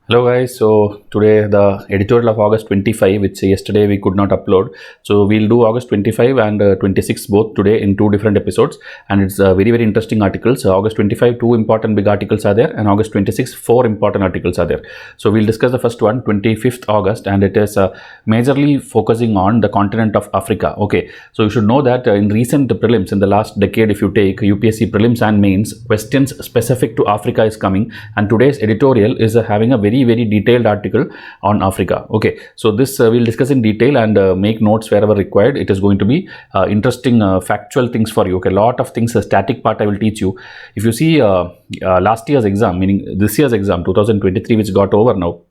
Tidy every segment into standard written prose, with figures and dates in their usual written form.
Hello guys, so today the editorial of August 25, which yesterday we could not upload. So we'll do August 25 and 26 both today in two different episodes, and it's very interesting articles. August 25, two important big articles are there, and August 26, four important articles are there. So we'll discuss the first one, 25th August, and it is majorly focusing on the continent of Africa. Okay, so you should know that in recent prelims in the last decade, if you take UPSC prelims and mains, questions specific to Africa is coming, and today's editorial is having a very detailed article on Africa. Okay, so this we'll discuss in detail and make notes wherever required. It is going to be interesting factual things for you. Okay, a lot of things, a static part I will teach you. If you see last year's exam, meaning this year's exam 2023, which got over now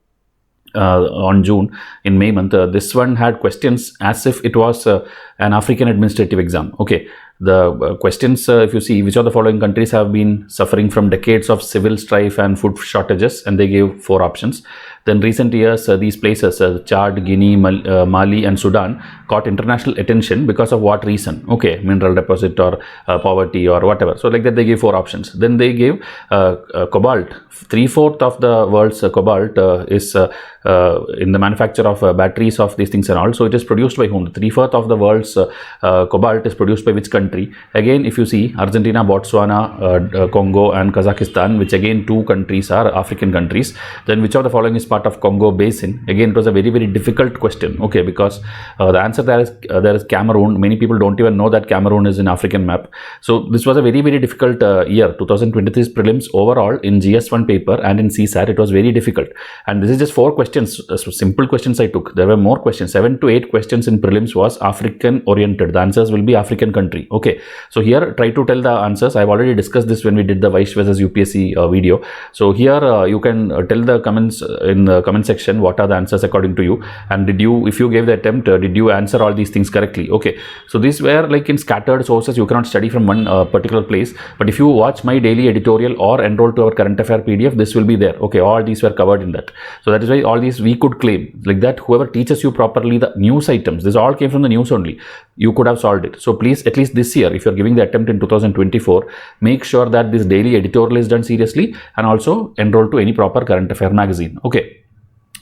on June, in May month, this one had questions as if it was an African administrative exam. Okay, the questions, if you see, which of the following countries have been suffering from decades of civil strife and food shortages, and they gave four options. Then recent years, these places, Chad, Guinea, Mali and Sudan, caught international attention because of what reason? Okay, mineral deposit or poverty or whatever. So like that they gave four options. Then they gave cobalt. 3/4 of the world's cobalt is in the manufacture of batteries of these things and all. So it is produced by whom? 3/4 of the world's cobalt is produced by which country? Again, if you see, Argentina, Botswana, Congo and Kazakhstan, which again two countries are African countries. Then which of the following is part of Congo basin? Again, it was a very difficult question. Okay, because the answer there is Cameroon. Many people don't even know that Cameroon is in African map. So this was a very difficult year. 2023's prelims overall in GS1 paper and in CSAT, it was very difficult. And this is just four questions, simple questions I took. There were more questions. 7 to 8 questions in prelims was African oriented. The answers will be African country. Okay, so here try to tell the answers. I've already discussed this when we did the Vysh versus UPSC video. So here you can tell the comments in the comment section what are the answers according to you, and if you gave the attempt, did you answer all these things correctly? Okay, so these were like in scattered sources. You cannot study from one particular place, but if you watch my daily editorial or enroll to our current affair PDF, this will be there. Okay, all these were covered in that. So that is why all these we could claim like that whoever teaches you properly the news items, this all came from the news only, you could have solved it. So please, at least this year, if you're giving the attempt in 2024, make sure that this daily editorial is done seriously, and also enroll to any proper current affair magazine. Okay.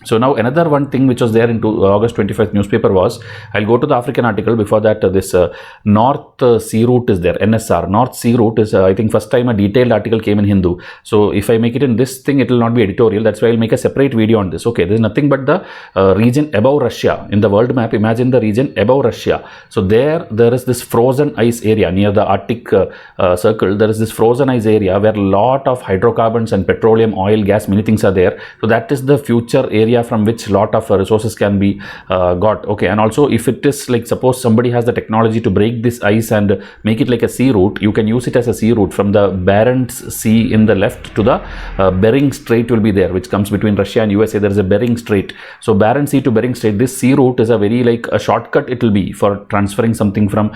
So now another one thing which was there in August 25th newspaper was, I'll go to the African article. Before that, this North Sea Route is there, NSR. North Sea Route is, I think first time a detailed article came in Hindu. So if I make it in this thing, it will not be editorial. That's why I'll make a separate video on this. Okay, there's nothing but the region above Russia. In the world map, imagine the region above Russia. So there is this frozen ice area near the Arctic circle. There is this frozen ice area where a lot of hydrocarbons and petroleum, oil, gas, many things are there. So that is the future area from which lot of resources can be got. Okay, and also if it is like, suppose somebody has the technology to break this ice and make it like a sea route, you can use it as a sea route from the Barents Sea in the left to the Bering Strait will be there, which comes between Russia and USA. There is a Bering Strait. So Barents Sea to Bering Strait, this sea route is a very like a shortcut it will be for transferring something from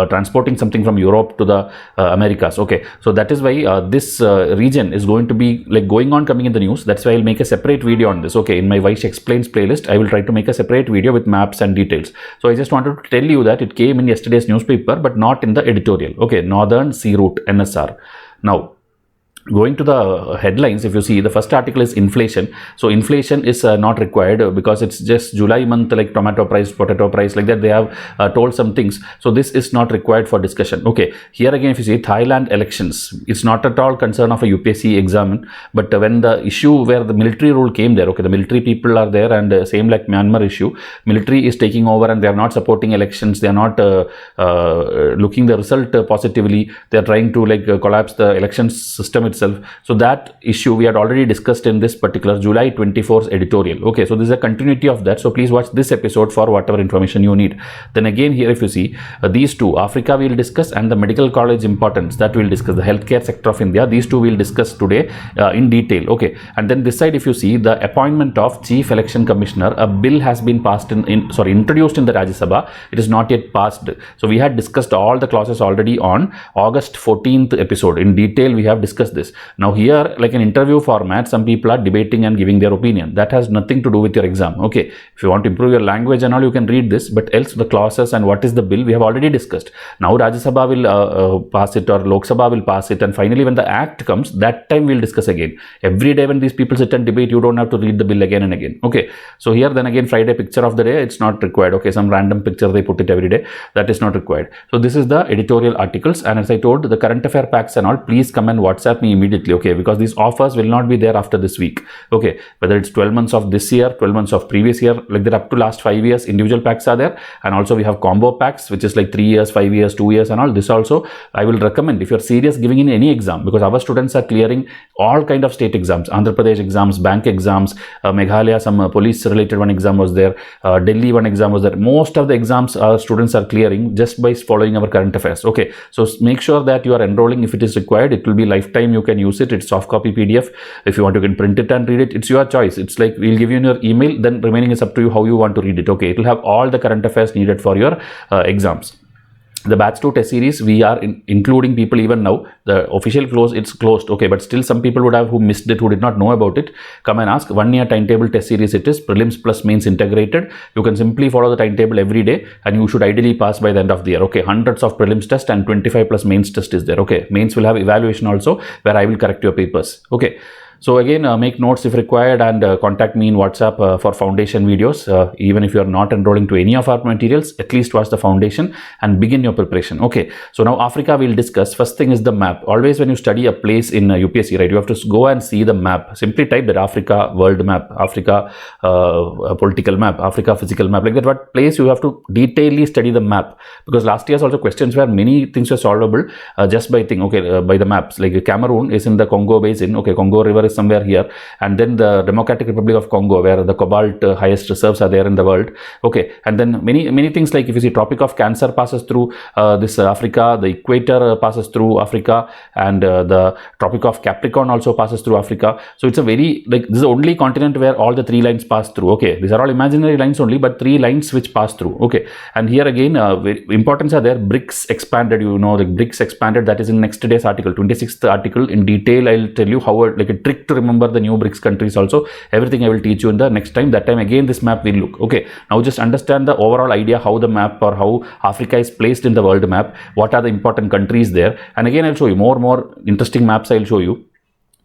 transporting something from Europe to the Americas. Okay, so that is why this region is going to be like going on coming in the news. That's why I'll make a separate video on this. Okay, in my Vysh Explains playlist, I will try to make a separate video with maps and details. So I just wanted to tell you that it came in yesterday's newspaper, but not in the editorial. Okay, Northern Sea Route, NSR. Now, going to the headlines, if you see, the first article is inflation. So inflation is not required because it's just July month, like tomato price, potato price, like that they have told some things. So this is not required for discussion. Okay, here again, if you see Thailand elections, it's not at all concern of a UPSC exam, but when the issue where the military rule came there, okay, the military people are there, and same like Myanmar issue, military is taking over and they are not supporting elections. They are not looking the result positively. They are trying to like collapse the election system itself. So that issue we had already discussed in this particular July 24th editorial. Okay, so this is a continuity of that. So please watch this episode for whatever information you need. Then again here, if you see these two, Africa we will discuss, and the medical college importance, that we will discuss. The healthcare sector of India, these two we will discuss today in detail. Okay, and then this side, if you see the appointment of Chief Election Commissioner, a bill has been passed introduced in the Rajya Sabha. It is not yet passed. So we had discussed all the clauses already on August 14th episode. In detail we have discussed this. this. Now here, like an interview format, some people are debating and giving their opinion. That has nothing to do with your exam. Okay, if you want to improve your language and all, you can read this, but else the clauses and what is the bill we have already discussed. Now Rajya Sabha will pass it, or Lok Sabha will pass it, and finally when the act comes, that time we'll discuss again. Every day when these people sit and debate, you don't have to read the bill again and again. Okay, so here then again, Friday picture of the day, it's not required. Okay, some random picture they put it every day, that is not required. So this is the editorial articles, and as I told, the current affair packs and all, please come and WhatsApp me immediately. Okay, because these offers will not be there after this week. Okay, whether it's 12 months of this year, 12 months of previous year, like that up to last 5 years, individual packs are there, and also we have combo packs, which is like 3 years, 5 years, 2 years and all. This also I will recommend if you're serious giving in any exam, because our students are clearing all kind of state exams, Andhra Pradesh exams, bank exams, Meghalaya, some police related one exam was there, Delhi one exam was there. Most of the exams our students are clearing just by following our current affairs. Okay, so make sure that you are enrolling if it is required. It will be lifetime, you can use it. It's soft copy PDF. If you want, you can print it and read it. It's your choice. It's like we'll give you in your email, then remaining is up to you how you want to read it. Okay, it will have all the current affairs needed for your exams. The batch 2 test series, we are including people even now. The official close, it's closed. Okay, but still some people would have who missed it, who did not know about it. Come and ask. 1 year timetable test series it is, prelims plus mains integrated. You can simply follow the timetable every day and you should ideally pass by the end of the year. Okay, hundreds of prelims test and 25 plus mains test is there. Okay, mains will have evaluation also where I will correct your papers. Okay. So again, make notes if required, and contact me in WhatsApp for foundation videos. Even if you are not enrolling to any of our materials, at least watch the foundation and begin your preparation. Okay, so now Africa we'll discuss. First thing is the map. Always when you study a place in UPSC, right, you have to go and see the map. Simply type that Africa world map, Africa political map, Africa physical map, like that. What place you have to detailedly study the map, because last year's also questions where many things were solvable just by by the maps. Like Cameroon is in the Congo basin. Okay, Congo River is somewhere here, and then the Democratic Republic of Congo, where the cobalt highest reserves are there in the world. Okay, and then many things, like if you see Tropic of Cancer passes through this Africa, the equator passes through Africa, and the Tropic of Capricorn also passes through Africa. So it's a very, like, this is the only continent where all the 3 lines pass through. Okay, these are all imaginary lines only, but 3 lines which pass through. Okay, and here again importance are there. BRICS expanded, you know, the BRICS expanded, that is in next day's article, 26th article. In detail I'll tell you how, like a trick to remember the new BRICS countries also. Everything I will teach you in the next time. That time again this map will look. Okay, now just understand the overall idea how the map, or how Africa is placed in the world map, what are the important countries there, and again I'll show you more interesting maps. I'll show you,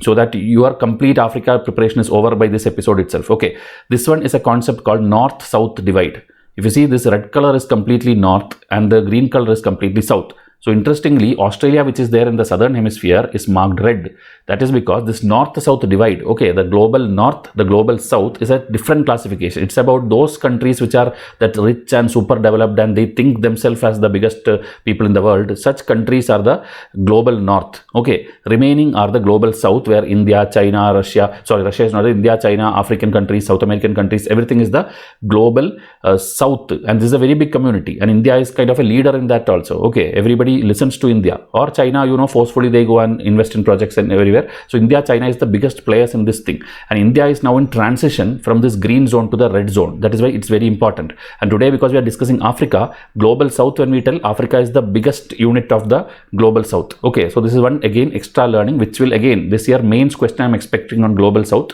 so that your complete Africa preparation is over by this episode itself. Okay, this one is a concept called north-south divide. If you see, this red color is completely north and the green color is completely south. So interestingly, Australia, which is there in the southern hemisphere, is marked red. That is because this north-south divide, okay, the global north, the global south is a different classification. It's about those countries which are that rich and super developed and they think themselves as the biggest people in the world. Such countries are the global north. Okay, remaining are the global south, where India, China, Russia is not India, China, African countries, South American countries, everything is the global south. And this is a very big community, and India is kind of a leader in that also. Okay, everybody listens to India, or China, you know, forcefully they go and invest in projects and everywhere. So India, China is the biggest players in this thing, and India is now in transition from this green zone to the red zone. That is why it's very important. And today, because we are discussing Africa, global south, when we tell Africa is the biggest unit of the global south. Okay, so this is one again extra learning, which will again this year mains question I'm expecting on global south.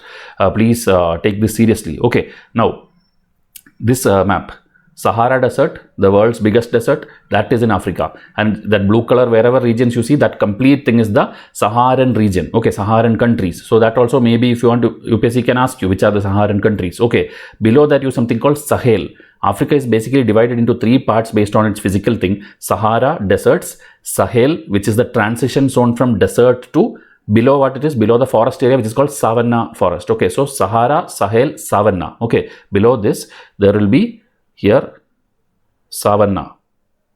Please take this seriously. Okay, now this map. Sahara Desert, the world's biggest desert, that is in Africa. And that blue color, wherever regions you see, that complete thing is the Saharan region. Okay, Saharan countries. So that also maybe if you want to, UPSC can ask you which are the Saharan countries. Okay, below that you have something called Sahel. Africa is basically divided into 3 parts based on its physical thing. Sahara, deserts, Sahel, which is the transition zone from desert to below what it is, below the forest area, which is called savanna forest. Okay, so Sahara, Sahel, savanna. Okay, below this, there will be here savanna.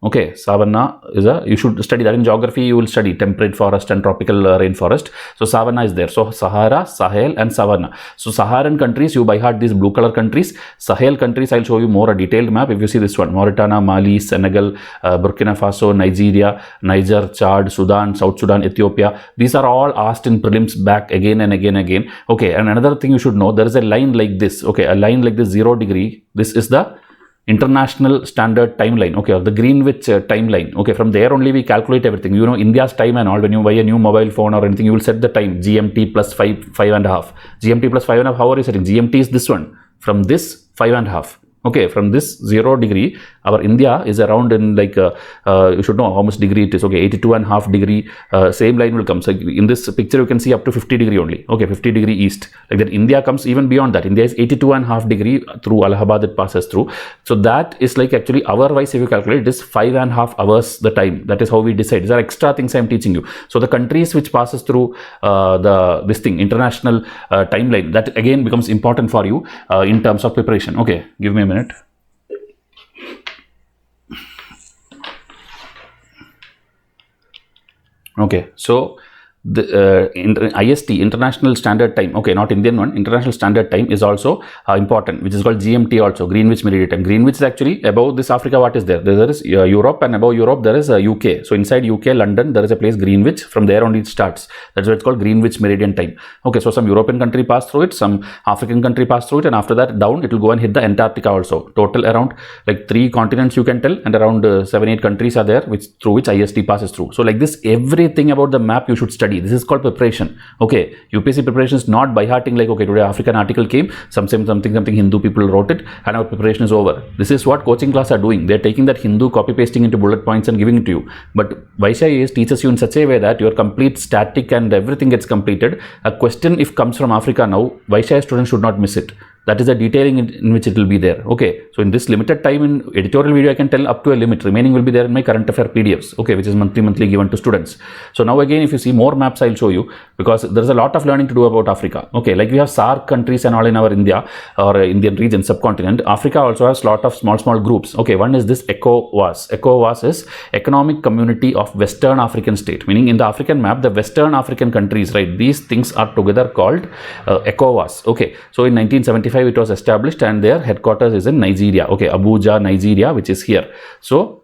Okay, savanna is you should study that in geography. You will study temperate forest and tropical rainforest. So savanna is there. So Sahara, Sahel and savanna. So Saharan countries, you by heart these blue color countries. Sahel countries, I'll show you more a detailed map. If you see this one, Mauritania, Mali, Senegal, Burkina Faso, Nigeria, Niger, Chad, Sudan, South Sudan, Ethiopia. These are all asked in prelims back again and again. Okay, and another thing you should know, there is a line like this. Okay, a line like this 0 degree. This is the International Standard Timeline, okay, or the Greenwich timeline. Okay, from there only we calculate everything. You know, India's time and all. When you buy a new mobile phone or anything, you will set the time GMT plus 5.5. GMT plus 5.5. How are you setting? GMT is this one. From this 5.5. Okay, from this 0 degree, our India is around in like, you should know how much degree it is. Okay, 82.5 degree, same line will come. So in this picture, you can see up to 50 degree only. Okay, 50 degree east. Like that, India comes even beyond that. India is 82.5 degree through Allahabad, it passes through. So that is like actually hour-wise, if you calculate, it is 5.5 hours the time. That is how we decide. These are extra things I am teaching you. So the countries which passes through this thing, international timeline, that again becomes important for you in terms of preparation. Okay, give me a minute. Okay, so the IST, International Standard Time, okay, not Indian one, International Standard Time is also important, which is called GMT also, Greenwich Meridian Time. Greenwich is actually above this Africa, what is there? There is Europe, and above Europe there is UK. So inside UK, London, there is a place Greenwich, from there only it starts. That's why it's called Greenwich Meridian Time. Okay, so some European country pass through it, some African country pass through it, and after that down, it will go and hit the Antarctica also. Total around like 3 continents you can tell, and around 7-8 countries are there which through which IST passes through. So like this, everything about the map you should study. This is called preparation. Okay, UPSC preparation is not by hearting like, okay, today African article came, something Hindu people wrote it, and our preparation is over. This is what coaching class are doing. They're taking that Hindu, copy pasting into bullet points and giving it to you. But VYSHIANS teaches you in such a way that your complete static and everything gets completed. A question if comes from Africa now, VYSHIANS students should not miss it. That is the detailing in which it will be there. Okay, so in this limited time in editorial video, I can tell up to a limit. Remaining will be there in my current affair PDFs. Okay, which is monthly given to students. So now again, if you see more maps, I'll show you, because there is a lot of learning to do about Africa. Okay, like we have SARC countries and all in our India or Indian region, subcontinent. Africa also has a lot of small groups. Okay, one is this ECOWAS. ECOWAS is Economic Community of Western African State. Meaning in the African map, the Western African countries, right? These things are together called ECOWAS. Okay, so in 1975. It was established, and their headquarters is in Nigeria. Okay, Abuja, Nigeria, which is here. So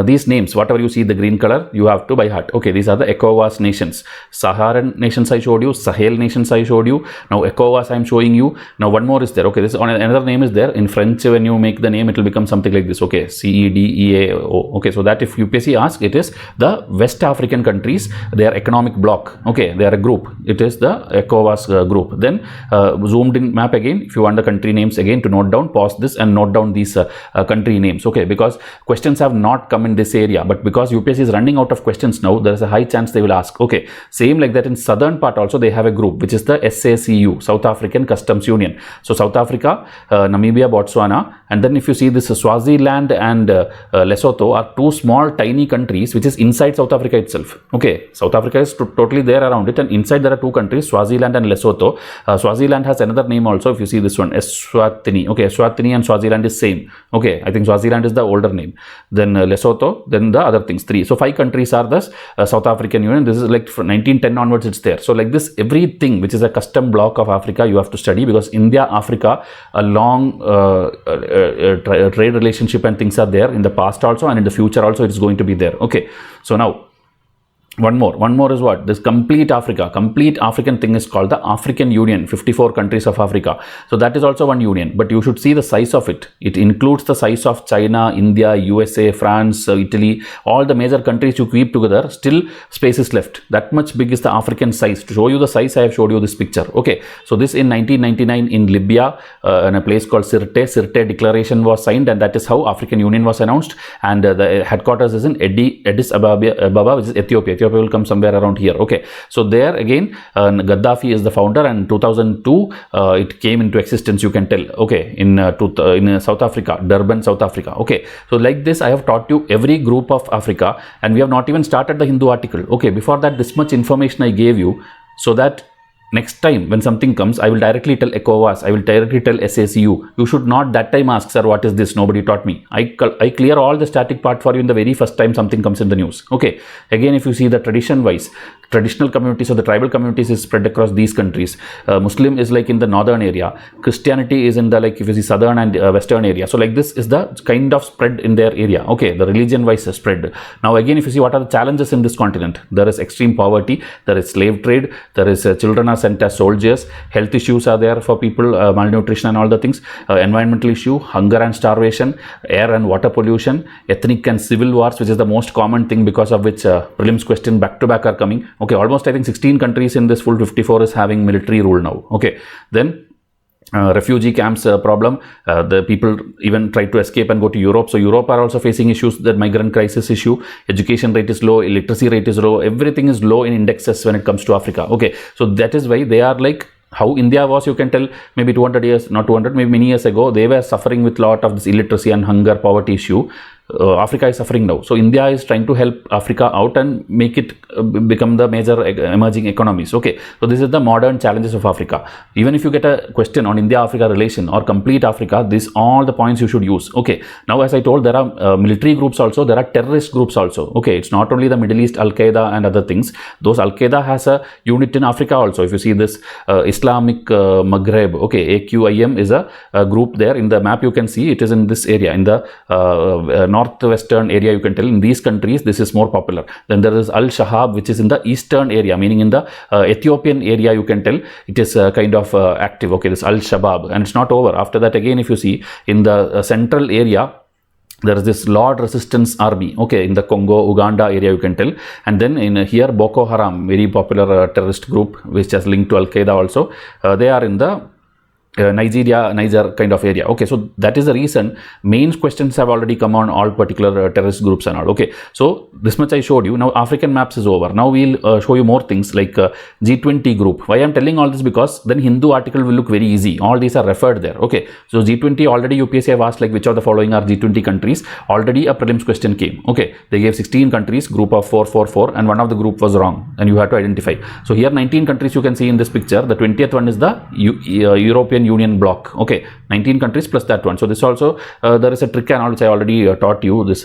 these names, whatever you see the green color, you have to by heart. Okay, these are the ECOWAS nations. Saharan nations I showed you, Sahel nations I showed you. Now ECOWAS I am showing you. Now one more is there. Okay, this on another name is there. In French, when you make the name, it will become something like this. Okay, CEDEAO. Okay, so that if UPSC asks, it is the West African countries, their economic bloc. Okay, they are a group. It is the ECOWAS group. Then zoomed in map again. If you want the country names again to note down, pause this and note down these country names. Okay, because questions have not come in this area, but because UPSC is running out of questions now, there is a high chance they will ask. Okay, same like that in southern part also they have a group, which is the SACU, South African Customs Union. So South Africa, Namibia, Botswana, and then if you see this Swaziland and Lesotho are two small tiny countries which is inside South Africa itself. Okay, South Africa is totally there around it, and inside there are two countries, Swaziland and Lesotho. Swaziland has another name also. If you see this one, Eswatini. Okay, Eswatini and Swaziland is same. Okay, I think Swaziland is the older name. Then Lesotho, then the other things, 3. So 5 countries are the South African Union. This is like from 1910 onwards it's there. So like this, everything which is a custom block of Africa you have to study, because India, Africa, a long trade relationship and things are there in the past also, and in the future also it is going to be there. Okay, so now one more is what? This complete African thing is called the African Union, 54 countries of Africa. So that is also one union, but you should see the size of it. It includes the size of China, India, USA, France, Italy, all the major countries you keep together, still space is left. That much big is the African size. To show you the size, I have showed you this picture. Okay, so this in 1999 in Libya, in a place called Sirte declaration was signed, and that is how African Union was announced, and the headquarters is in Addis Ababa, which is Ethiopia. Ethiopia will come somewhere around here. Okay, so there again Gaddafi is the founder, and 2002 it came into existence, you can tell. Okay, in South Africa, Durban, South Africa. Okay, so like this I have taught you every group of Africa, and we have not even started the Hindu article. Okay, before that this much information I gave you, so that next time when something comes, I will directly tell ECOWAS, I will directly tell SACU. You should not that time ask, sir, what is this? Nobody taught me. I clear all the static part for you in the very first time something comes in the news. Okay, again if you see the tradition wise, traditional communities or the tribal communities is spread across these countries. Muslim is like in the northern area, Christianity is in the, like if you see, southern and western area. So like this is the kind of spread in their area. Okay, the religion wise spread. Now again, if you see what are the challenges in this continent, there is extreme poverty, there is slave trade, there is children are sent as soldiers, health issues are there for people, malnutrition and all the things, environmental issue, hunger and starvation, air and water pollution, ethnic and civil wars, which is the most common thing because of which prelims question back to back are coming. Okay, almost I think 16 countries in this full 54 is having military rule now. Okay, then refugee camps problem, the people even try to escape and go to Europe. So Europe are also facing issues, that migrant crisis issue, education rate is low, illiteracy rate is low, everything is low in indexes when it comes to Africa. Okay, so that is why they are like how India was, you can tell, maybe 200 years, not 200, maybe many years ago, they were suffering with lot of this illiteracy and hunger, poverty issue. Africa is suffering now. So India is trying to help Africa out and make it become the major emerging economies. Okay, so this is the modern challenges of Africa. Even if you get a question on India-Africa relation or complete Africa, these all the points you should use. Okay, now as I told, there are military groups also, there are terrorist groups also. Okay, it's not only the Middle East, Al-Qaeda and other things. Those Al-Qaeda has a unit in Africa also. If you see this Islamic Maghreb, okay, AQIM is a group there. In the map you can see it is in this area, in the northwestern area, you can tell. In these countries this is more popular. Then there is Al-Shahab, which is in the eastern area, meaning in the Ethiopian area, you can tell it is kind of active. Okay, this Al-Shabaab, and it's not over. After that again, if you see in the central area, there is this Lord Resistance Army, okay, in the Congo, Uganda area, you can tell. And then in here, Boko Haram, very popular terrorist group, which has linked to Al-Qaeda also. They are in the Niger kind of area. Okay, so that is the reason main questions have already come on all particular terrorist groups and all. Okay, so this much I showed you. Now African maps is over. Now we'll show you more things like G20 group. Why I'm telling all this? Because then Hindu article will look very easy. All these are referred there. Okay, so G20 already UPSC have asked like which of the following are G20 countries. Already a prelims question came. Okay, they gave 16 countries, group of 4, and one of the group was wrong and you have to identify. So here 19 countries you can see in this picture. The 20th one is the European Union bloc. Okay, 19 countries plus that one. So this also there is a trick and all which I already taught you. This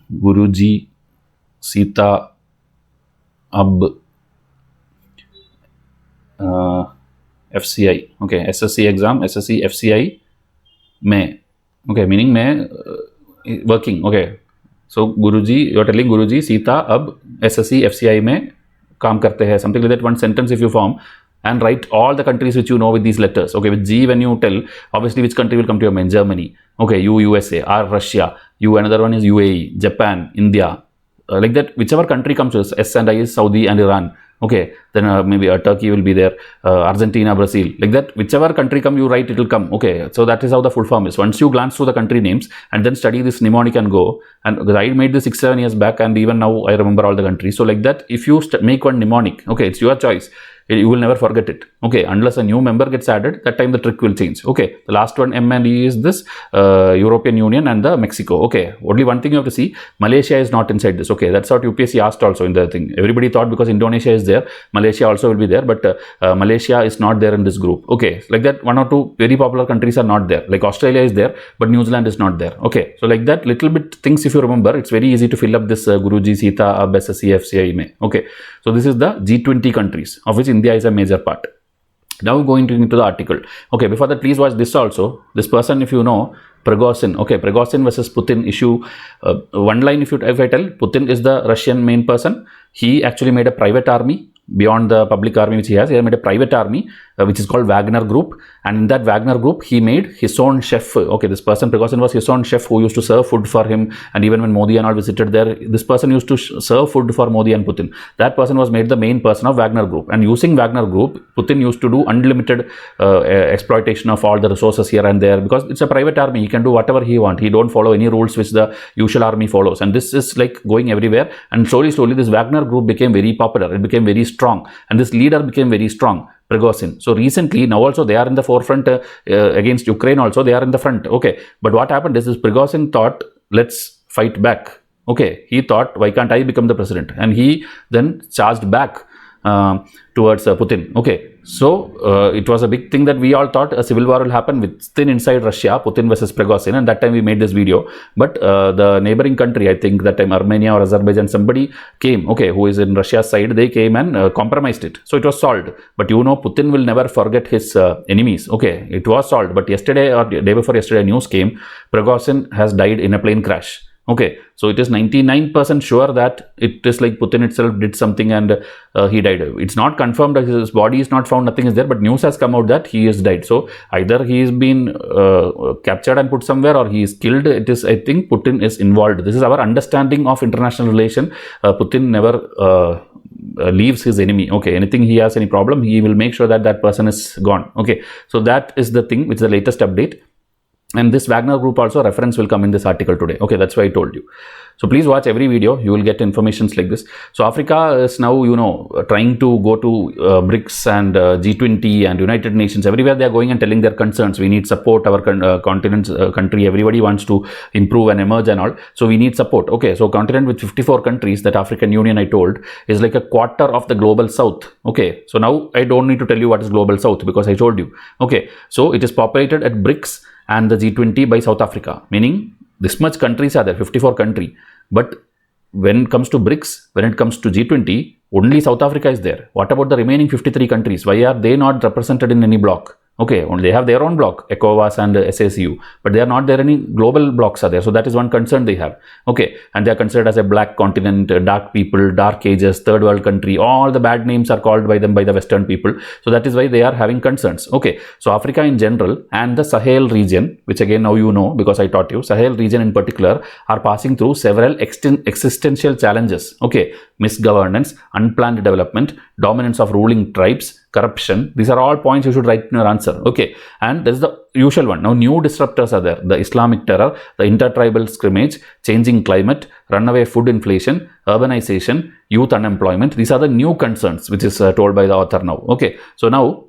Guruji Sita Ab FCI. Okay, SSC exam, SSC FCI May. Okay, meaning May working. Okay, so Guruji, you are telling Guruji Sita Ab SSC FCI May काम करते हैं, something like that. One sentence if you form and write all the countries which you know with these letters. Okay, with G when you tell, obviously which country will come to your mind? Germany. Okay, U, USA, R, Russia. U, another one is UAE, Japan, India. Like that, whichever country comes to us, S and I is Saudi and Iran. Okay, then maybe Turkey will be there, Argentina, Brazil, like that. Whichever country come, you write, it will come. Okay, so that is how the full form is. Once you glance through the country names and then study this mnemonic and go, and because I made this 6-7 years back and even now I remember all the countries. So like that, if you make one mnemonic, okay, it's your choice. You will never forget it. Okay, unless a new member gets added, that time the trick will change. Okay, the last one M and E is this European Union and the Mexico. Okay, only one thing you have to see, Malaysia is not inside this. Okay, that's what UPSC asked also in the thing. Everybody thought because Indonesia is there, Malaysia also will be there, but Malaysia is not there in this group. Okay, like that, 1 or 2 very popular countries are not there. Like Australia is there, but New Zealand is not there. Okay, so like that, little bit things if you remember, it's very easy to fill up this Guruji Sita Ab SSC FCI May. Okay, so this is the G20 countries, of which India is a major part. Now going into the article. Okay, before that, please watch this also. This person, if you know, Prosen. Okay, Prosen versus Putin issue. One line, if I tell, Putin is the Russian main person. He actually made a private army beyond the public army which he has. He made a private army which is called Wagner Group, and in that Wagner Group he made his own chef. Okay, this person Prosen was his own chef who used to serve food for him, and even when Modi and all visited there, this person used to serve food for Modi and Putin. That person was made the main person of Wagner Group, and using Wagner Group, Putin used to do unlimited exploitation of all the resources here and there, because it's a private army. He can do whatever he wants. He don't follow any rules which the usual army follows, and this is like going everywhere. And slowly this Wagner Group became very popular. It became very strong, and this leader became very strong, Prosen. So recently, now also they are in the forefront against Ukraine also, they are in the front. Okay, but what happened is this Prosen thought, let's fight back. Okay, he thought, why can't I become the president? And he then charged back towards Putin. Okay, so it was a big thing that we all thought a civil war will happen within inside Russia, Putin versus Prigozhin, and that time we made this video. But the neighboring country, I think that time Armenia or Azerbaijan, somebody came, okay, who is in Russia's side, they came and compromised it. So it was solved. But you know, Putin will never forget his enemies. Okay, it was solved. But yesterday or day before yesterday, news came, Prigozhin has died in a plane crash. Okay, so it is 99% sure that it is like Putin itself did something and he died. It's not confirmed that his body is not found, nothing is there, but news has come out that he has died. So either he has been captured and put somewhere or he is killed. It is, I think Putin is involved. This is our understanding of international relation. Putin never leaves his enemy. Okay, anything he has any problem, he will make sure that that person is gone. Okay, so that is the thing, which is the latest update. And this Wagner group also reference will come in this article today. Okay, that's why I told you. So please watch every video. You will get informations like this. So Africa is now, you know, trying to go to BRICS and G20 and United Nations. Everywhere they are going and telling their concerns. We need support. Our continent, country, everybody wants to improve and emerge and all. So we need support. Okay, so continent with 54 countries, that African Union I told, is like a quarter of the global south. Okay, so now I don't need to tell you what is global south because I told you. Okay, so it is populated at BRICS and the G20 by South Africa, meaning this much countries are there, 54 countries. But when it comes to BRICS, when it comes to G20, only South Africa is there. What about the remaining 53 countries? Why are they not represented in any bloc? Okay, only they have their own bloc, ECOWAS and SACU, but they are not there. Any global blocs are there. So that is one concern they have. Okay, and they are considered as a black continent, dark people, dark ages, third world country. All the bad names are called by them by the Western people. So that is why they are having concerns. Okay, so Africa in general and the Sahel region, which again now you know because I taught you, Sahel region in particular are passing through several existential challenges. Okay, misgovernance, unplanned development, dominance of ruling tribes, corruption. These are all points you should write in your answer. Okay, and this is the usual one. Now new disruptors are there: the Islamic terror, the intertribal scrimmage, changing climate, runaway food inflation, urbanization, youth unemployment. These are the new concerns which is told by the author now. Okay, so now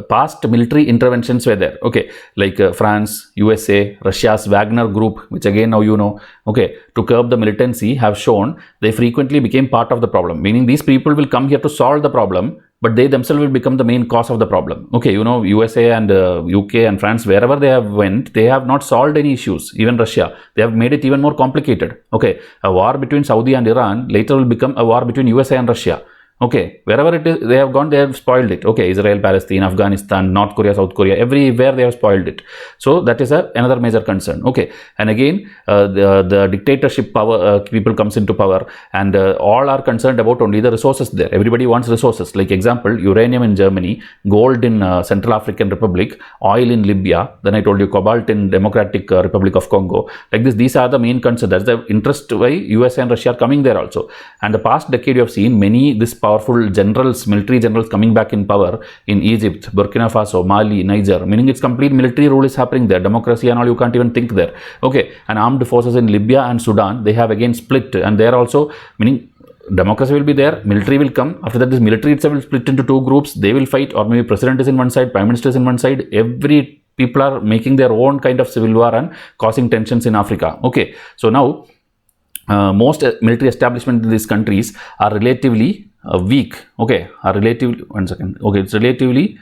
past military interventions were there. Okay, like France, USA, Russia's Wagner group, which again now you know, okay, to curb the militancy, have shown they frequently became part of the problem. Meaning these people will come here to solve the problem, but they themselves will become the main cause of the problem. Okay, you know, USA and UK and France, wherever they have went, they have not solved any issues. Even Russia, they have made it even more complicated. Okay, a war between Saudi and Iran later will become a war between USA and Russia. Okay, wherever it is, they have gone, they have spoiled it. Okay, Israel, Palestine, Afghanistan, North Korea, South Korea, everywhere they have spoiled it. So that is another major concern. Okay, and again, the dictatorship power, people comes into power, and all are concerned about only the resources there. Everybody wants resources. Like example, uranium in Germany, gold in Central African Republic, oil in Libya. Then I told you cobalt in Democratic Republic of Congo. Like this, these are the main concerns. That's the interest why USA and Russia are coming there also. And the past decade you have seen many powerful generals, military generals coming back in power in Egypt, Burkina Faso, Mali, Niger, meaning it's complete military rule is happening there. Democracy and all, you can't even think there. Okay, and armed forces in Libya and Sudan, they have again split, and there also, meaning democracy will be there, military will come. After that, this military itself will split into two groups. They will fight, or maybe president is in one side, prime minister is in one side. Every people are making their own kind of civil war and causing tensions in Africa. Okay, so now most military establishment in these countries are relatively weak. Okay, are relatively, one second. Okay, it's relatively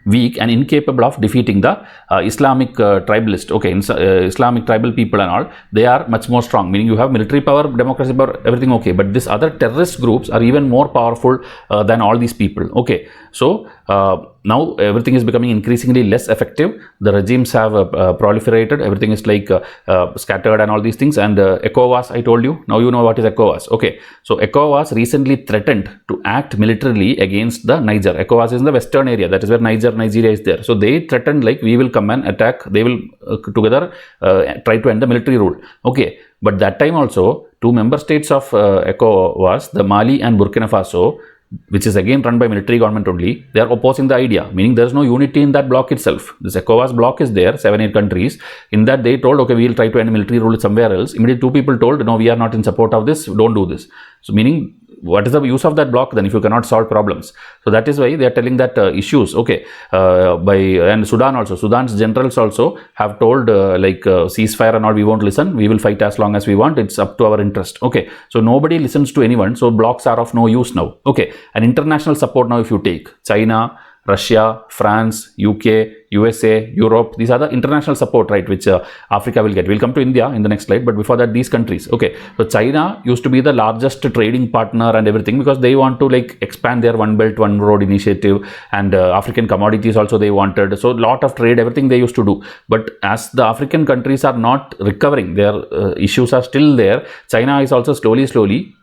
weak and incapable of defeating the Islamic tribalist. Okay, Islamic tribal people and all, they are much more strong. Meaning you have military power, democracy power, everything okay. But these other terrorist groups are even more powerful than all these people. Okay, so now everything is becoming increasingly less effective. The regimes have proliferated. Everything is like scattered and all these things. And ECOWAS, I told you. Now you know what is ECOWAS. Okay, so ECOWAS recently threatened to act militarily against the Niger. ECOWAS is in the western area. That is where Nigeria is there. So they threatened like we will come and attack. They will together try to end the military rule. Okay, but that time also two member states of ECOWAS, the Mali and Burkina Faso, which is again run by military government only, they are opposing the idea, meaning there is no unity in that bloc itself. This ECOWAS bloc is there, 7-8 countries. In that they told, okay, we will try to end military rule somewhere else. Immediately two people told, no, we are not in support of this, don't do this. So meaning what is the use of that bloc then if you cannot solve problems? So that is why they are telling that issues, okay, and Sudan also, Sudan's generals also have told ceasefire and all, we won't listen, we will fight as long as we want, it's up to our interest. Okay, so nobody listens to anyone, so blocks are of no use now. Okay, and international support now, if you take China, Russia, France, UK, USA, Europe, these are the international support, right, which Africa will get. We'll come to India in the next slide, but before that, these countries. Okay, so China used to be the largest trading partner and everything because they want to like expand their One Belt, One Road initiative, and African commodities also they wanted. So lot of trade, everything they used to do. But as the African countries are not recovering, their issues are still there, China is also slowly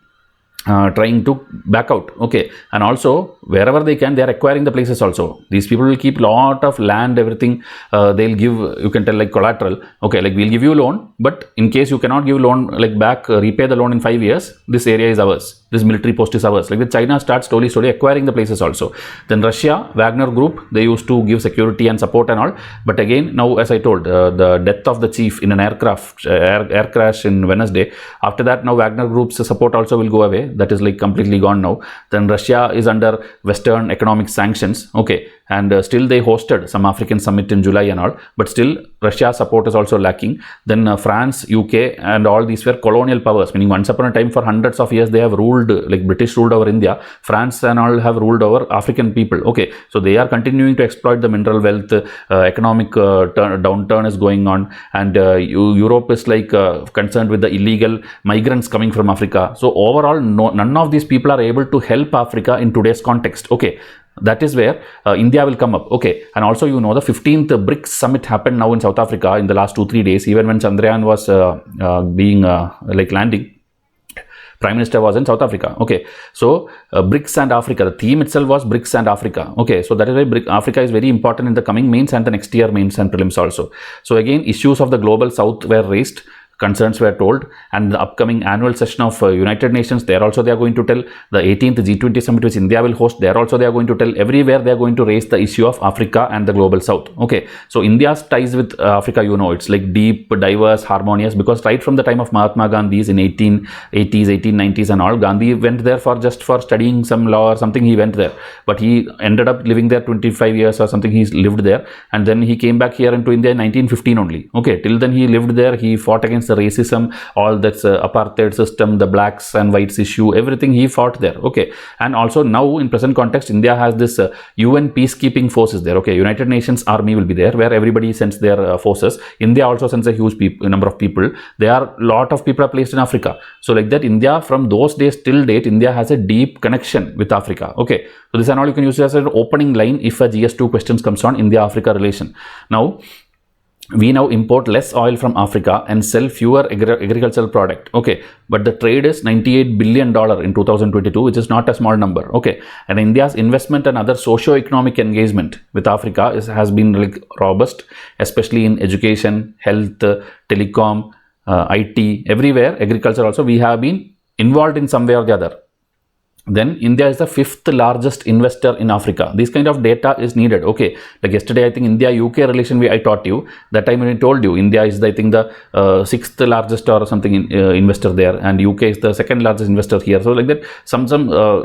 trying to back out. Okay, and also wherever they can, they are acquiring the places also. These people will keep lot of land, everything, they'll give, you can tell, like collateral. Okay, like we'll give you a loan, but in case you cannot give loan like back, repay the loan in 5 years, this area is ours, this military post is ours. Like the China starts slowly acquiring the places also. Then Russia, Wagner group, they used to give security and support and all, but again now, as I told, the death of the chief in an air crash in Wednesday, after that now Wagner group's support also will go away. That is like completely gone now. Then Russia is under Western economic sanctions. Okay, and still they hosted some African summit in July and all, but still Russia's support is also lacking. Then France, UK and all these were colonial powers, meaning once upon a time for hundreds of years they have ruled, like British ruled over India, France and all have ruled over African people. Okay, so they are continuing to exploit the mineral wealth, economic downturn is going on, and Europe is like concerned with the illegal migrants coming from Africa. So overall, none of these people are able to help Africa in today's context. Okay, that is where India will come up. Okay, and also the 15th BRICS summit happened now in South Africa in the last 2-3 days. Even when Chandrayaan was landing, Prime Minister was in South Africa. Okay, so BRICS and Africa, the theme itself was BRICS and Africa. Okay, so that is why Africa is very important in the coming mains and the next year mains and prelims also. So again, issues of the global south were raised, concerns were told, and the upcoming annual session of United Nations, there also they are going to tell, the 18th G20 summit which India will host, there also they are going to tell, everywhere they are going to raise the issue of Africa and the global south. Okay, so India's ties with Africa, it's like deep, diverse, harmonious, because right from the time of Mahatma Gandhi's in 1880s, 1890s and all, Gandhi went there just for studying some law or something, he went there, but he ended up living there 25 years or something, he lived there, and then he came back here into India in 1915 only. Okay, till then he lived there, he fought against the racism, all that's apartheid system, the blacks and whites issue, everything he fought there. Okay, and also now in present context, India has this UN peacekeeping forces there. Okay, United Nations army will be there where everybody sends their forces. India also sends a huge number of people. There are lot of people are placed in Africa. So like that, India from those days till date, India has a deep connection with Africa. Okay, so this and all you can use as an opening line if a GS2 questions comes on India-Africa relation. Now, we now import less oil from Africa and sell fewer agricultural product. Okay, but the trade is $98 billion in 2022, which is not a small number. Okay, and India's investment and other socio-economic engagement with Africa has been like robust, especially in education, health, telecom, IT, everywhere, agriculture also, we have been involved in some way or the other. Then India is the 5th largest investor in Africa. This kind of data is needed. Okay, like yesterday I think India-UK relation I taught you. That time when I told you India is I think the 6th largest or something investor there, and UK is the 2nd largest investor here. So like that some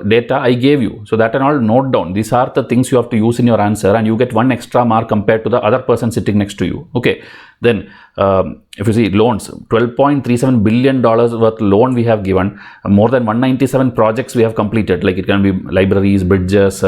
data I gave you. So that and all note down. These are the things you have to use in your answer, and you get 1 extra mark compared to the other person sitting next to you. Okay, then if you see loans, $12.37 billion worth loan we have given, more than 197 projects we have completed, like it can be libraries, bridges,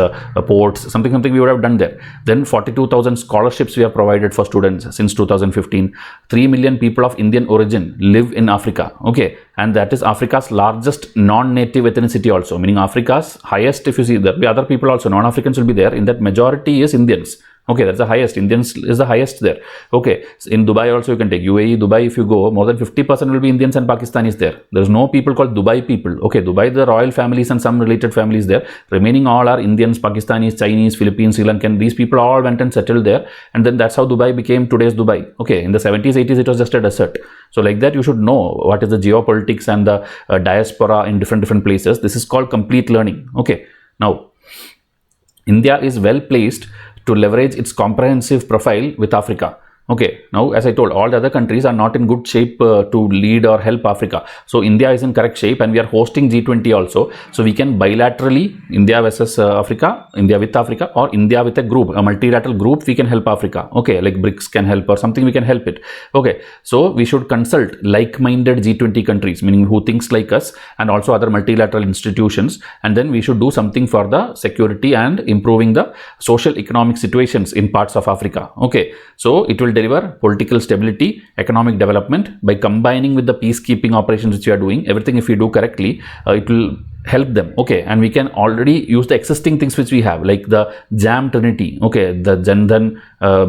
ports, something we would have done there. Then 42,000 scholarships we have provided for students since 2015. 3 million people of Indian origin live in Africa. Okay, and that is Africa's largest non-native ethnicity also, meaning Africa's highest, if you see, there will be other people also, non-Africans will be there, in that majority is Indians. Okay, that's the highest. Indians is the highest there. Okay, in Dubai also you can take UAE, Dubai, if you go, more than 50% will be Indians and Pakistanis there. There's no people called Dubai people. Okay, Dubai, the royal families and some related families there. Remaining all are Indians, Pakistanis, Chinese, Philippines, Sri Lankan. These people all went and settled there. And then that's how Dubai became today's Dubai. Okay, in the 70s, 80s, it was just a desert. So like that, you should know what is the geopolitics and the diaspora in different places. This is called complete learning. Okay, now, India is well placed to leverage its comprehensive profile with Africa. Okay, now as I told, all the other countries are not in good shape to lead or help Africa. So India is in correct shape, and we are hosting G20 also. So we can bilaterally, India versus Africa, India with Africa, or India with a group, a multilateral group, we can help Africa. Okay, like BRICS can help or something, we can help it. Okay, so we should consult like-minded G20 countries, meaning who thinks like us, and also other multilateral institutions, and then we should do something for the security and improving the social economic situations in parts of Africa. Okay, so it will deliver political stability, economic development by combining with the peacekeeping operations which we are doing. Everything, if we do correctly, it will help them. Okay, and we can already use the existing things which we have, like the JAM Trinity, okay, the Jandhan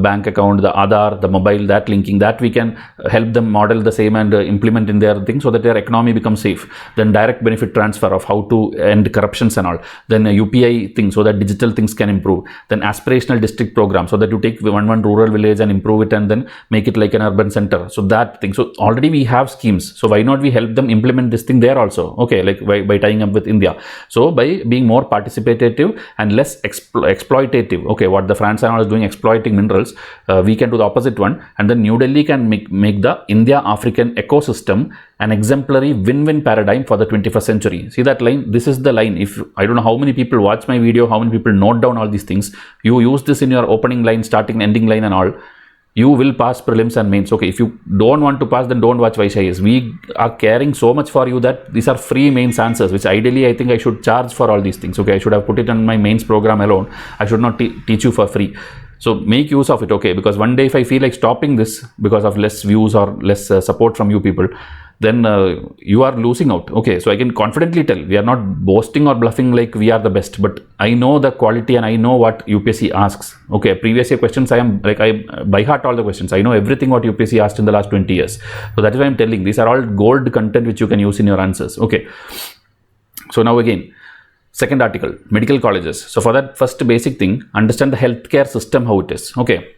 bank account, the Aadhaar, the mobile, that linking, that we can help them model the same and implement in their thing so that their economy becomes safe. Then direct benefit transfer of how to end corruptions and all. Then UPI thing, so that digital things can improve. Then aspirational district program, so that you take one rural village and improve it and then make it like an urban center. So that thing. So already we have schemes. So why not we help them implement this thing there also? Okay, like by tying up with India. So by being more participative and less exploitative, okay, what the France and all is doing, exploiting minerals, we can do the opposite one, and then New Delhi can make the India-African ecosystem an exemplary win-win paradigm for the 21st century. See that line? This is the line. If I don't know how many people watch my video, how many people note down all these things, you use this in your opening line, starting, ending line and all, you will pass prelims and mains. Okay, if you don't want to pass, then don't watch VYSHIANS. We are caring so much for you that these are free mains answers, which ideally I think I should charge for all these things. Okay, I should have put it on my mains program alone. I should not teach you for free. So make use of it, okay, because one day if I feel like stopping this because of less views or less support from you people, then you are losing out. Okay, so I can confidently tell, we are not boasting or bluffing like we are the best, but I know the quality and I know what UPSC asks. Okay, previous year questions, I by heart all the questions. I know everything what UPSC asked in the last 20 years. So that is why I'm telling, these are all gold content which you can use in your answers. Okay, so now again, second article, medical colleges. So for that, first basic thing, understand the healthcare system, how it is. Okay,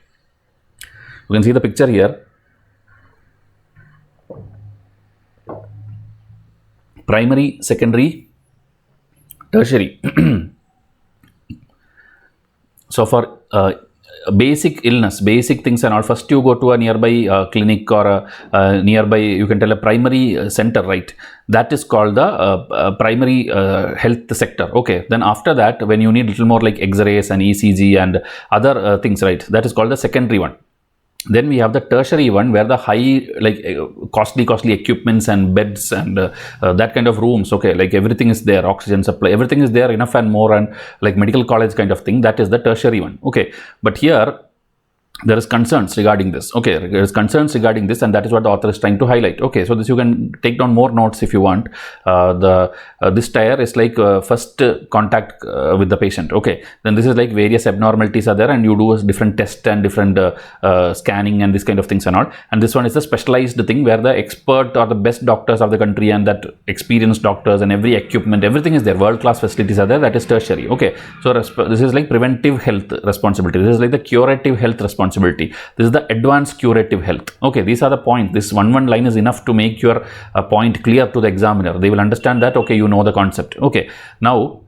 you can see the picture here. Primary, secondary, tertiary. So for basic illness, basic things and all, first you go to a nearby clinic or a nearby, you can tell a primary center, right? That is called the primary health sector. Okay, then after that, when you need little more like X-rays and ECG and other things, right? That is called the secondary one. Then we have the tertiary one, where the high, like costly equipments and beds and that kind of rooms. Okay, like everything is there, oxygen supply, everything is there, enough and more, and like medical college kind of thing. That is the tertiary one. Okay, but here there is concerns regarding this. Okay, there is concerns regarding this, and that is what the author is trying to highlight. Okay, so this you can take down more notes if you want. This tier is like first contact with the patient. Okay, then this is like various abnormalities are there, and you do a different test and different scanning and this kind of things and all. And this one is a specialized thing where the expert or the best doctors of the country and that experienced doctors and every equipment, everything is there. World-class facilities are there. That is tertiary. Okay, so this is like preventive health responsibility. This is like the curative health responsibility. This is the advanced curative health. Okay, these are the points. This one line is enough to make your point clear to the examiner. They will understand that, okay, you know the concept. Okay, now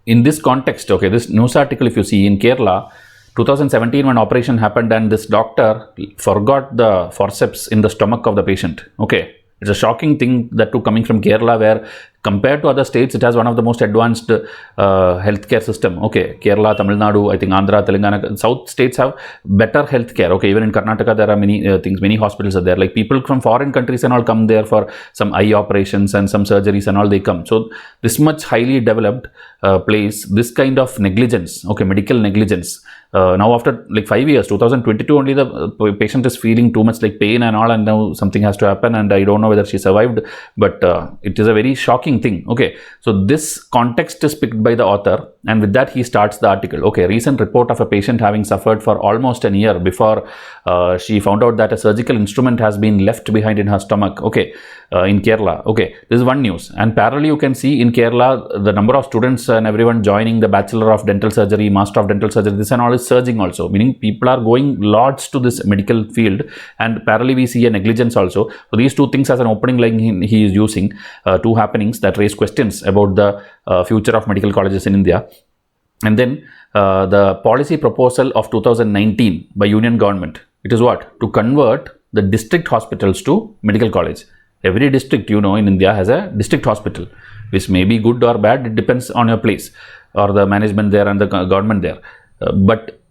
in this context, okay, this news article, if you see in Kerala, 2017 when operation happened and this doctor forgot the forceps in the stomach of the patient. Okay, it's a shocking thing, that too coming from Kerala, where compared to other states, it has one of the most advanced healthcare system. Okay, Kerala, Tamil Nadu, I think Andhra, Telangana, South states have better healthcare. Okay, even in Karnataka, there are many things, many hospitals are there. Like people from foreign countries and all come there for some eye operations and some surgeries and all, they come. So this much highly developed place, this kind of negligence, okay, medical negligence. Now after like 5 years, 2022 only, the patient is feeling too much like pain and all, and now something has to happen, and I don't know whether she survived, but it is a very shocking thing. Okay, so this context is picked by the author, and with that he starts the article. Okay, recent report of a patient having suffered for almost a year before she found out that a surgical instrument has been left behind in her stomach. Okay, in Kerala. Okay, this is one news, and parallelly you can see in Kerala the number of students and everyone joining the Bachelor of Dental Surgery, Master of Dental Surgery, this and all is surging also, meaning people are going lots to this medical field, and parallelly we see a negligence also. So these two things as an opening line he is using, two happenings that raise questions about the future of medical colleges in India. And then the policy proposal of 2019 by Union government. It is what? To convert the district hospitals to medical college. Every district, you know, in India has a district hospital, which may be good or bad. It depends on your place or the management there and the government there. But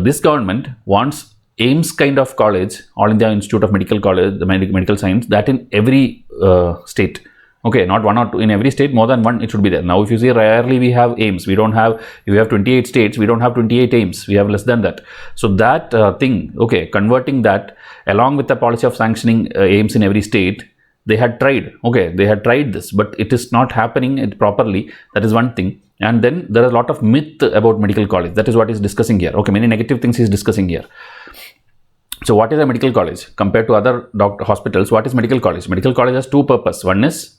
this government wants AIMS kind of college, All India Institute of Medical College, the medical science, that in every state. Okay, not one or two, in every state, more than one, it should be there. Now, if you see, rarely we have AIMS. We don't have, if we have 28 states, we don't have 28 AIMS. We have less than that. So that thing, okay, converting that along with the policy of sanctioning AIMS in every state, they had tried, okay, they had tried this, but it is not happening properly. That is one thing. And then there is a lot of myth about medical college. That is what he's discussing here. Okay, many negative things he's discussing here. So what is a medical college compared to other hospitals? What is medical college? Medical college has two purposes. One is,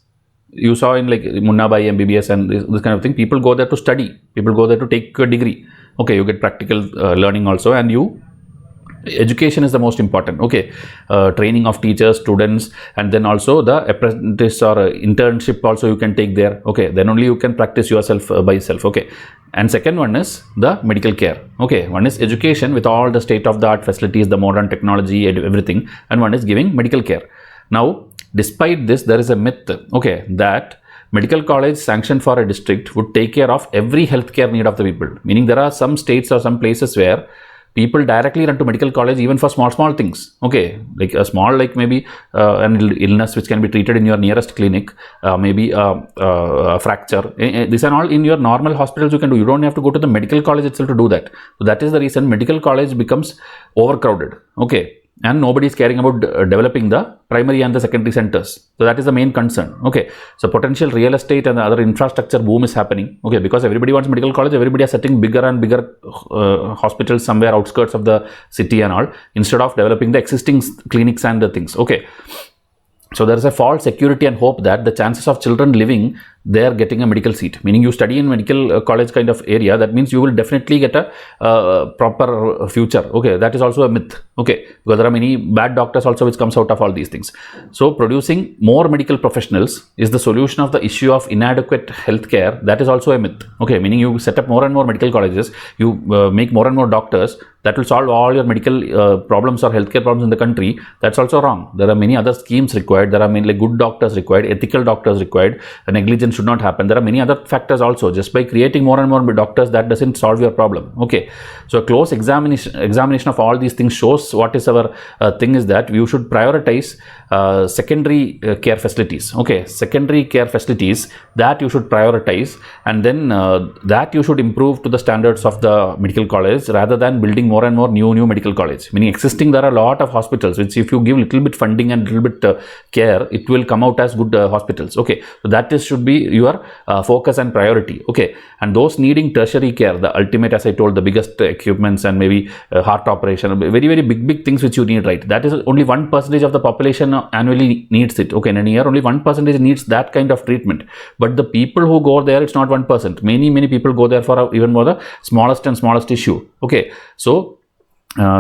you saw in like Munnabai, MBBS and this kind of thing, people go there to study. People go there to take a degree. Okay, you get practical learning also, and education is the most important. Okay, training of teachers, students, and then also the apprentice or internship also you can take there. Okay, then only you can practice yourself by yourself. Okay, and second one is the medical care. Okay, one is education with all the state of the art facilities, the modern technology, everything, and one is giving medical care. Now, despite this, there is a myth, okay, that medical college sanctioned for a district would take care of every healthcare need of the people. Meaning there are some states or some places where people directly run to medical college even for small things. Okay, like a small, like maybe an illness which can be treated in your nearest clinic, maybe a fracture. These are all in your normal hospitals you can do. You don't have to go to the medical college itself to do that. So that is the reason medical college becomes overcrowded. Okay. And nobody is caring about developing the primary and the secondary centers. So that is the main concern. Okay. So potential real estate and the other infrastructure boom is happening. Okay. Because everybody wants medical college, everybody is setting bigger and bigger hospitals somewhere outskirts of the city and all, instead of developing the existing clinics and the things. Okay. So there is a false security and hope that the chances of children living there getting a medical seat, meaning you study in medical college kind of area, that means you will definitely get a proper future. Okay, that is also a myth. Okay, because there are many bad doctors also which comes out of all these things. So producing more medical professionals is the solution of the issue of inadequate healthcare. That is also a myth. Okay, meaning you set up more and more medical colleges, you make more and more doctors, that will solve all your medical problems or healthcare problems in the country. That's also wrong. There are many other schemes required. There are mainly good doctors required, ethical doctors required. Negligence should not happen. There are many other factors also. Just by creating more and more doctors, that doesn't solve your problem. Okay, so a close examination of all these things shows what is our thing is that you should prioritize secondary care facilities. Okay, secondary care facilities that you should prioritize, and then that you should improve to the standards of the medical college rather than building more and more new medical college. Meaning existing, there are a lot of hospitals which if you give little bit funding and little bit care, it will come out as good hospitals. Okay, so that is should be your focus and priority. Okay, and those needing tertiary care, the ultimate, as I told, the biggest equipments and maybe heart operation, very big things which you need, right? That is only 1% of the population annually needs it. Okay, in a year only 1% needs that kind of treatment. But the people who go there, it's not 1%. Many people go there for even more the smallest issue. Okay, so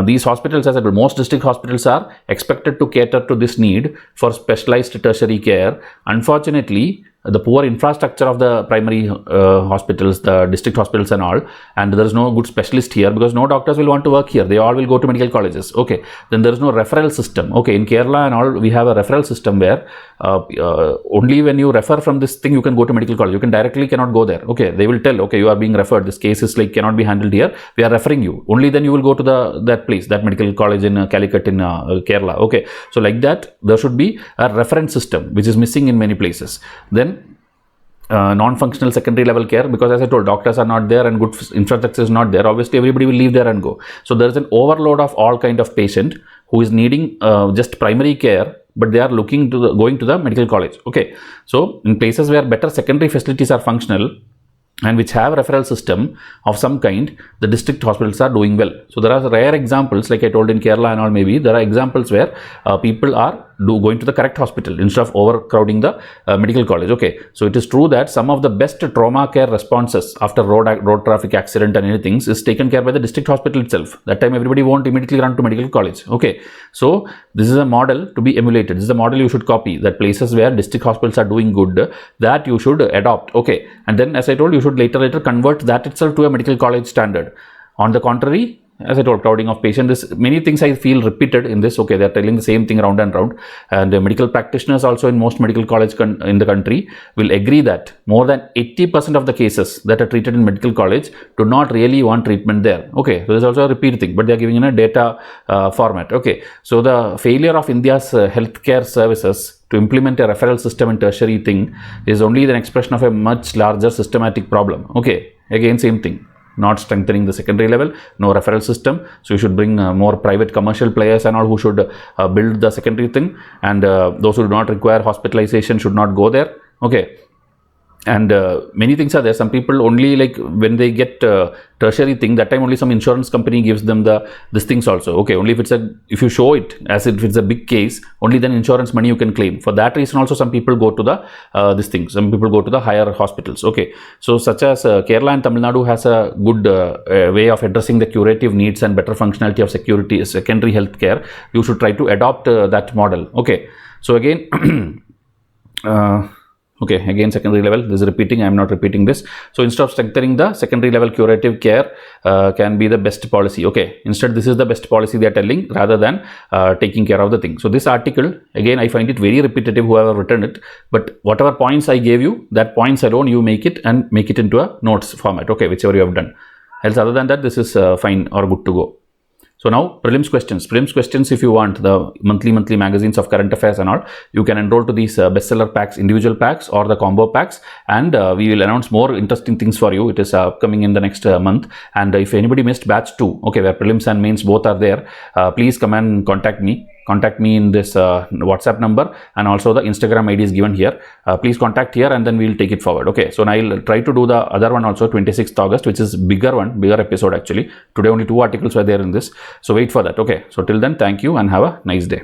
these hospitals, as I said, most district hospitals are expected to cater to this need for specialized tertiary care. Unfortunately, the poor infrastructure of the primary hospitals, the district hospitals and all, and there is no good specialist here because no doctors will want to work here. They all will go to medical colleges. Okay, then there is no referral system. Okay, in Kerala and all, we have a referral system where only when you refer from this thing, you can go to medical college. You can directly cannot go there. Okay, they will tell, okay, you are being referred. This case is like cannot be handled here. We are referring you. Only then you will go to that place, that medical college in Calicut in Kerala. Okay, so like that, there should be a reference system which is missing in many places. Then non-functional secondary level care, because as I told, doctors are not there and good infrastructure is not there. Obviously, everybody will leave there and go. So there is an overload of all kind of patient who is needing just primary care, but they are looking to going to the medical college. Okay, so in places where better secondary facilities are functional and which have referral system of some kind, the district hospitals are doing well. So there are rare examples, like I told in Kerala and all, maybe there are examples where people are going to the correct hospital instead of overcrowding the medical college. Okay, so it is true that some of the best trauma care responses after road traffic accident and anything is taken care by the district hospital itself. That time everybody won't immediately run to medical college. Okay, so this is a model to be emulated. This is a model you should copy, that places where district hospitals are doing good, that you should adopt. Okay, and then as I told, you should later convert that itself to a medical college standard. On the contrary, as I told, crowding of patient, this many things I feel repeated in this. Okay, they're telling the same thing round and round, and medical practitioners also in most medical college in the country will agree that more than 80% of the cases that are treated in medical college do not really want treatment there. Okay, so there's also a repeat thing, but they're giving in a data format. Okay, so the failure of India's healthcare services to implement a referral system in tertiary thing is only the expression of a much larger systematic problem. Okay, again same thing, not strengthening the secondary level, no referral system, so you should bring more private commercial players and all who should build the secondary thing, and those who do not require hospitalization should not go there. Okay, and many things are there. Some people only, like when they get tertiary thing, that time only some insurance company gives them this things also. Okay, only if you show it as if it's a big case, only then insurance money you can claim. For that reason also some people go to the this thing, some people go to the higher hospitals. Okay, so such as Kerala and Tamil Nadu has a good way of addressing the curative needs and better functionality of secondary health care. You should try to adopt that model. Okay, so again okay, again secondary level, this is repeating, I am not repeating this. So instead of strengthening the secondary level curative care can be the best policy. Okay, instead this is the best policy they are telling rather than taking care of the thing. So this article, again I find it very repetitive whoever written it, but whatever points I gave you, that points alone you make it and make it into a notes format. Okay, whichever you have done. Else other than that, this is fine or good to go. So now prelims questions. Prelims questions, if you want the monthly magazines of current affairs and all, you can enroll to these bestseller packs, individual packs or the combo packs, and we will announce more interesting things for you. It is upcoming in the next month. And if anybody missed batch 2, okay, where prelims and mains both are there, please come and contact me. Contact me in this WhatsApp number, and also the Instagram ID is given here. Please contact here and then we will take it forward. Okay, so now I'll try to do the other one also, 26th August, which is bigger episode actually. Today only 2 articles were there in this, so wait for that. Okay, so till then, thank you and have a nice day.